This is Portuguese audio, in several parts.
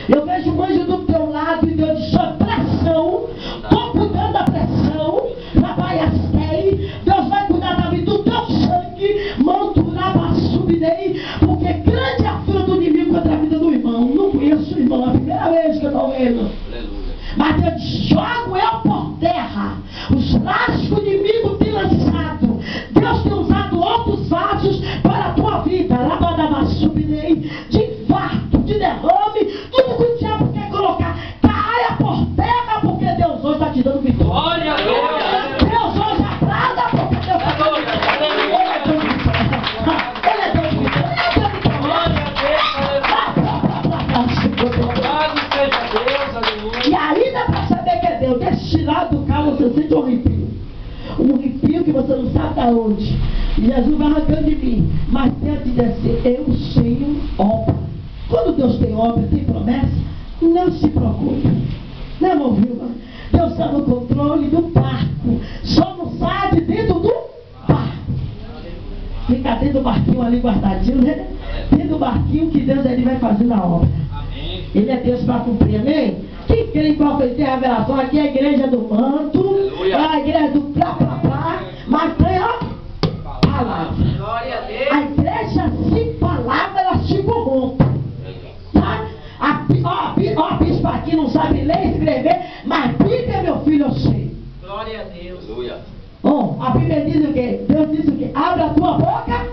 Eu vejo um anjo do teu lado e Deus diz: pressão, estou cuidando da pressão. Deus vai cuidar da vida do teu sangue, porque grande é a fila do inimigo contra a vida do irmão. Não conheço o irmão, é a primeira vez que eu estou vendo. Mas Deus diz: jogo eu por terra os laços que o inimigo tem lançado. Deus tem usado outros vasos para a tua vida. De infarto, de derrame, tudo que o diabo quer colocar, caia por terra, porque Deus hoje está te dando vitória. Glória a Deus. Deus hoje agrada, porque Deus está te dando vitória. Ele é Deus de vitória. E aí dá para saber que é Deus. Deste lado do carro você sente um arrepio. Um arrepio que você não sabe de onde. Jesus vai arrancando de mim. Mas Deus te dizer: eu tenho obra. Quando Deus tem obra, tem promessa, não se preocupe. Não, irmão Vilma? Deus está no controle do barco. Só não sai de dentro do barco. Fica dentro do barquinho ali guardadinho, né? Dentro do barquinho que Deus ele vai fazer na obra. Ele é Deus para cumprir, amém? Quem crê em qual foi ter revelação? Aqui é a igreja do manto, é a igreja do plá, mas tem a palavra. A igreja sem palavra, ela se corrompe. Tá? A bispa aqui não sabe ler e escrever, mas Bíblia, meu filho, eu sei. Glória a Deus. Bom, a Bíblia diz o quê? Deus diz o quê? Abre a tua boca.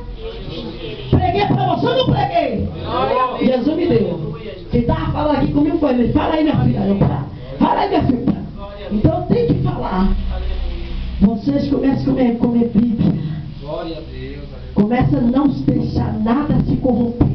Preguei para você ou não preguei? Jesus me deu. Quem estava falando aqui comigo foi ele. Fala aí, minha filha. Fala aí, minha filha. Então tem que falar. Vocês começam a comer Bíblia. Glória a Deus. Começa a não deixar nada se corromper.